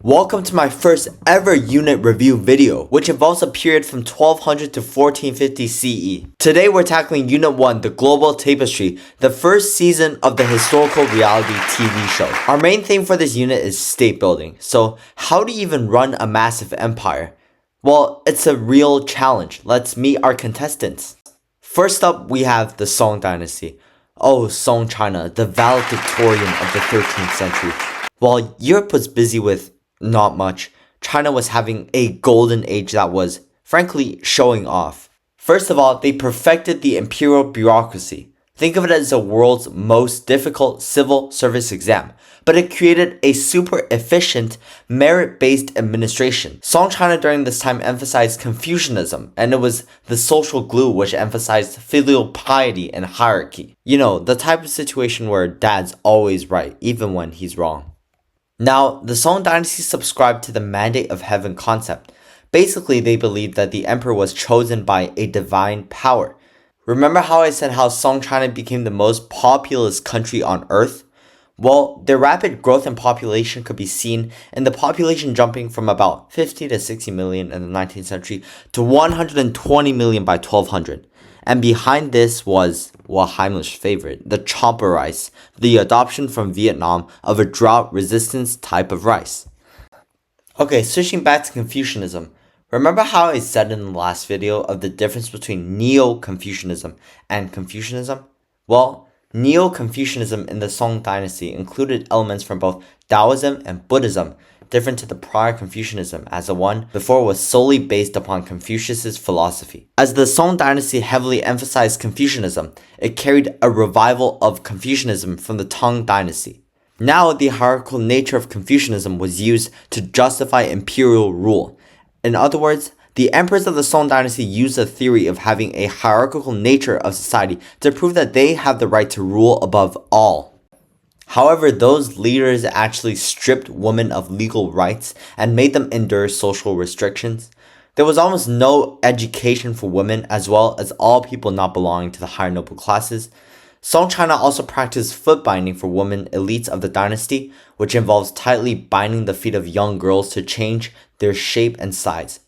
Welcome to my first ever unit review video, which involves a period from 1200 to 1450 CE. Today we're tackling Unit 1, The Global Tapestry, the first season of the historical reality TV show. Our main theme for this unit is state building. So how do you even run a massive empire? Well, it's a real challenge. Let's meet our contestants. First up, we have the Song Dynasty. Oh, Song China, the valedictorian of the 13th century. While Europe was busy with not much, China was having a golden age that was, frankly, showing off. First of all, they perfected the imperial bureaucracy. Think of it as the world's most difficult civil service exam, but it created a super efficient, merit-based administration. Song China during this time emphasized Confucianism, and it was the social glue which emphasized filial piety and hierarchy. You know, the type of situation where dad's always right, even when he's wrong. Now, the Song dynasty subscribed to the mandate of heaven concept. Basically, they believed that the emperor was chosen by a divine power. Remember how I said how Song China became the most populous country on earth? Well, their rapid growth in population could be seen in the population jumping from about 50 to 60 million in the 19th century to 120 million by 1200. And behind this was, well, Heimlich's favorite, the chopper rice, the adoption from Vietnam of a drought-resistant type of rice. Okay, switching back to Confucianism. Remember how I said in the last video of the difference between Neo-Confucianism and Confucianism? Well, Neo-Confucianism in the Song dynasty included elements from both Taoism and Buddhism, different to the prior Confucianism, as the one before was solely based upon Confucius's philosophy. As the Song dynasty heavily emphasized Confucianism, it carried a revival of Confucianism from the Tang dynasty. Now, the hierarchical nature of Confucianism was used to justify imperial rule. In other words, the emperors of the Song dynasty used the theory of having a hierarchical nature of society to prove that they have the right to rule above all. However, those leaders actually stripped women of legal rights and made them endure social restrictions. There was almost no education for women, as well as all people not belonging to the higher noble classes. Song China also practiced foot binding for women elites of the dynasty, which involves tightly binding the feet of young girls to change their shape and size.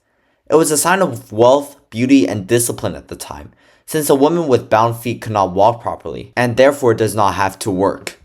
It was a sign of wealth, beauty, and discipline at the time, since a woman with bound feet could not walk properly, and therefore does not have to work.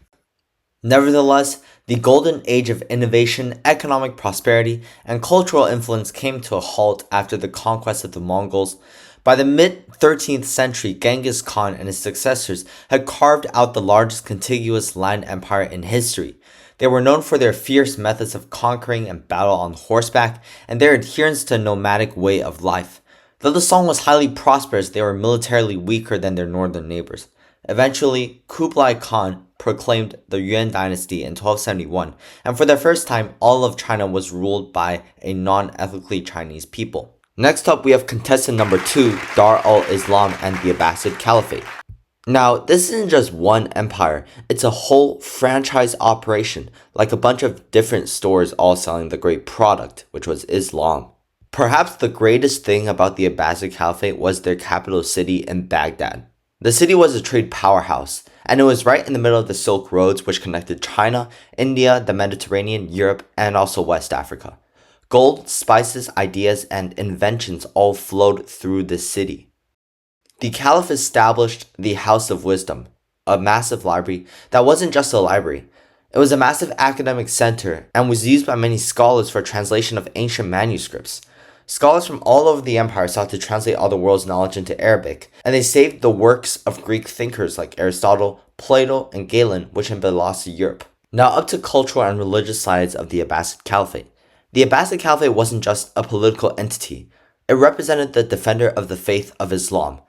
Nevertheless, the golden age of innovation, economic prosperity, and cultural influence came to a halt after the conquest of the Mongols. By the mid-13th century, Genghis Khan and his successors had carved out the largest contiguous land empire in history. They were known for their fierce methods of conquering and battle on horseback, and their adherence to a nomadic way of life. Though the Song was highly prosperous, they were militarily weaker than their northern neighbors. Eventually, Kublai Khan proclaimed the Yuan dynasty in 1271, and for the first time, all of China was ruled by a non-ethnically Chinese people. Next up, we have contestant number 2, Dar al-Islam and the Abbasid Caliphate. Now, this isn't just one empire, it's a whole franchise operation, like a bunch of different stores all selling the great product, which was Islam. Perhaps the greatest thing about the Abbasid Caliphate was their capital city in Baghdad. The city was a trade powerhouse, and it was right in the middle of the Silk Roads which connected China, India, the Mediterranean, Europe, and also West Africa. Gold, spices, ideas, and inventions all flowed through this city. The Caliph established the House of Wisdom, a massive library that wasn't just a library. It was a massive academic center and was used by many scholars for translation of ancient manuscripts. Scholars from all over the empire sought to translate all the world's knowledge into Arabic, and they saved the works of Greek thinkers like Aristotle, Plato, and Galen, which had been lost to Europe. Now up to cultural and religious sides of the Abbasid Caliphate. The Abbasid Caliphate wasn't just a political entity. It represented the defender of the faith of Islam.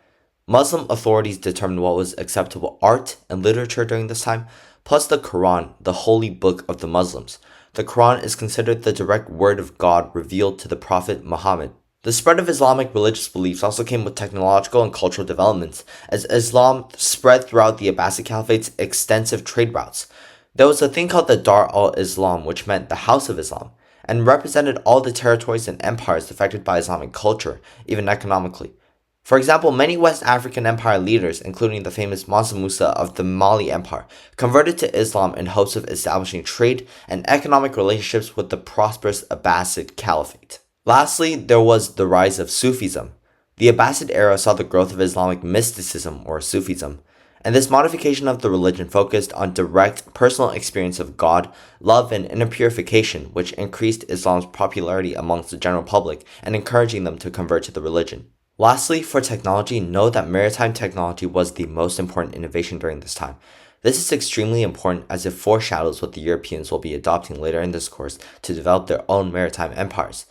Muslim authorities determined what was acceptable art and literature during this time, plus the Quran, the holy book of the Muslims. The Quran is considered the direct word of God revealed to the Prophet Muhammad. The spread of Islamic religious beliefs also came with technological and cultural developments, as Islam spread throughout the Abbasid Caliphate's extensive trade routes. There was a thing called the Dar al-Islam, which meant the House of Islam, and represented all the territories and empires affected by Islamic culture, even economically. For example, many West African Empire leaders, including the famous Mansa Musa of the Mali Empire, converted to Islam in hopes of establishing trade and economic relationships with the prosperous Abbasid Caliphate. Lastly, there was the rise of Sufism. The Abbasid era saw the growth of Islamic mysticism or Sufism, and this modification of the religion focused on direct personal experience of God, love, and inner purification, which increased Islam's popularity amongst the general public and encouraging them to convert to the religion. Lastly, for technology, know that maritime technology was the most important innovation during this time. This is extremely important as it foreshadows what the Europeans will be adopting later in this course to develop their own maritime empires.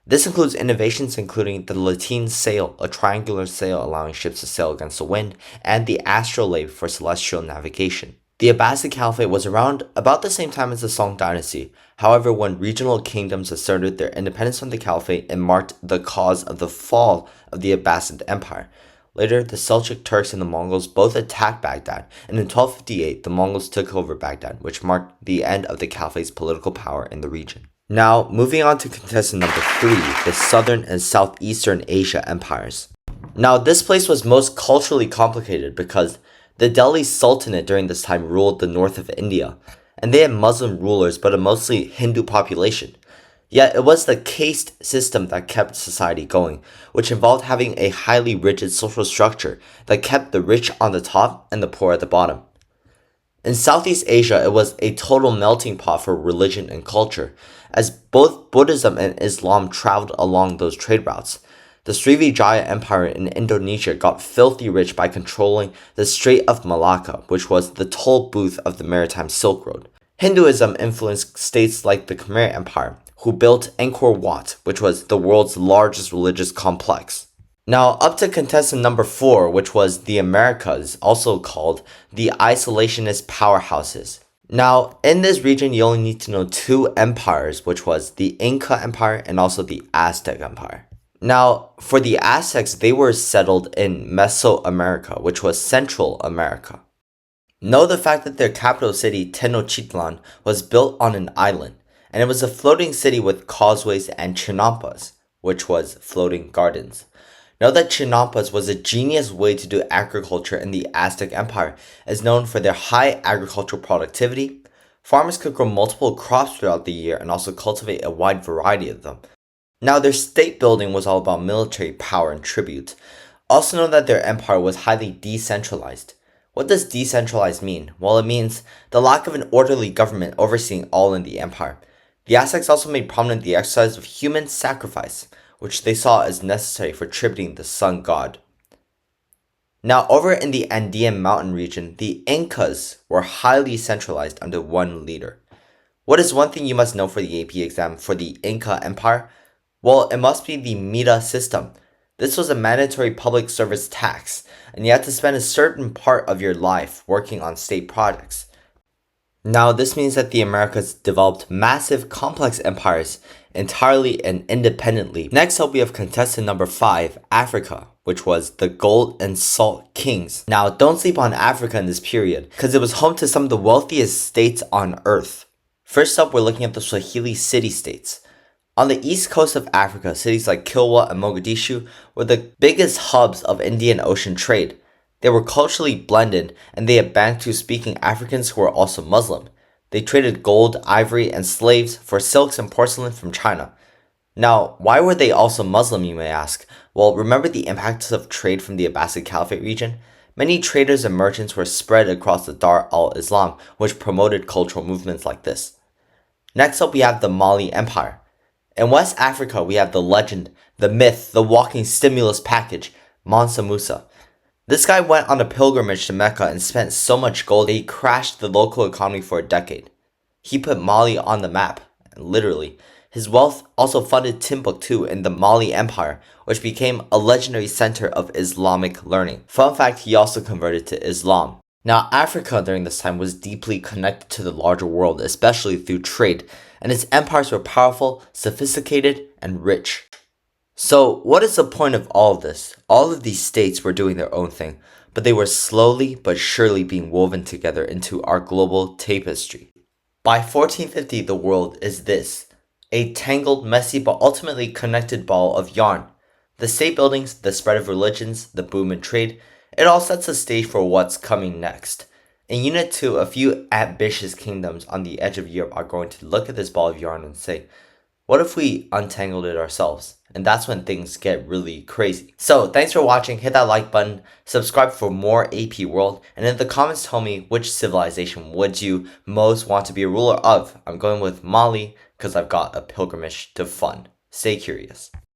This includes innovations including the lateen sail, a triangular sail allowing ships to sail against the wind, and the astrolabe for celestial navigation. The Abbasid Caliphate was around about the same time as the Song dynasty. However, when regional kingdoms asserted their independence from the Caliphate, it marked the cause of the fall of the Abbasid Empire. Later, the Seljuk Turks and the Mongols both attacked Baghdad, and in 1258, the Mongols took over Baghdad, which marked the end of the Caliphate's political power in the region. Now, moving on to contestant number 3, the Southern and Southeastern Asia empires. Now, this place was most culturally complicated because the Delhi Sultanate during this time ruled the north of India, and they had Muslim rulers but a mostly Hindu population. Yet it was the caste system that kept society going, which involved having a highly rigid social structure that kept the rich on the top and the poor at the bottom. In Southeast Asia, it was a total melting pot for religion and culture, as both Buddhism and Islam traveled along those trade routes. The Srivijaya Empire in Indonesia got filthy rich by controlling the Strait of Malacca, which was the toll booth of the maritime Silk Road. Hinduism influenced states like the Khmer Empire, who built Angkor Wat, which was the world's largest religious complex. Now, up to contestant number 4, which was the Americas, also called the isolationist powerhouses. Now, in this region, you only need to know 2 empires, which was the Inca Empire and also the Aztec Empire. Now, for the Aztecs, they were settled in Mesoamerica, which was Central America. Know the fact that their capital city, Tenochtitlan, was built on an island, and it was a floating city with causeways and chinampas, which was floating gardens. Know that chinampas was a genius way to do agriculture in the Aztec Empire, as known for their high agricultural productivity. Farmers could grow multiple crops throughout the year and also cultivate a wide variety of them. Now, their state building was all about military power and tribute. Also know that their empire was highly decentralized. What does decentralized mean? Well, it means the lack of an orderly government overseeing all in the empire. The Aztecs also made prominent the exercise of human sacrifice, which they saw as necessary for tributing the sun god. Now, over in the Andean mountain region, the Incas were highly centralized under one leader. What is one thing you must know for the AP exam for the Inca Empire? Well, it must be the Mita system. This was a mandatory public service tax, and you had to spend a certain part of your life working on state projects. Now, this means that the Americas developed massive, complex empires entirely and independently. Next up, we have contestant number 5, Africa, which was the Gold and Salt Kings. Now, don't sleep on Africa in this period, because it was home to some of the wealthiest states on earth. First up, we're looking at the Swahili city-states. On the east coast of Africa, cities like Kilwa and Mogadishu were the biggest hubs of Indian Ocean trade. They were culturally blended, and they had Bantu-speaking Africans who were also Muslim. They traded gold, ivory, and slaves for silks and porcelain from China. Now, why were they also Muslim, you may ask? Well, remember the impacts of trade from the Abbasid Caliphate region? Many traders and merchants were spread across the Dar al-Islam, which promoted cultural movements like this. Next up, we have the Mali Empire. In West Africa, we have the legend, the myth, the walking stimulus package, Mansa Musa. This guy went on a pilgrimage to Mecca and spent so much gold that he crashed the local economy for a decade. He put Mali on the map, literally. His wealth also funded Timbuktu in the Mali Empire, which became a legendary center of Islamic learning. Fun fact, he also converted to Islam. Now, Africa during this time was deeply connected to the larger world, especially through trade, and its empires were powerful, sophisticated, and rich. So, what is the point of all of this? All of these states were doing their own thing, but they were slowly but surely being woven together into our global tapestry. By 1450, the world is this: a tangled, messy, but ultimately connected ball of yarn. The state buildings, the spread of religions, the boom in trade, it all sets the stage for what's coming next. In Unit 2, a few ambitious kingdoms on the edge of Europe are going to look at this ball of yarn and say, what if we untangled it ourselves? And that's when things get really crazy. So thanks for watching, hit that like button, subscribe for more AP World, and in the comments tell me which civilization would you most want to be a ruler of. I'm going with Mali because I've got a pilgrimage to fund. Stay curious.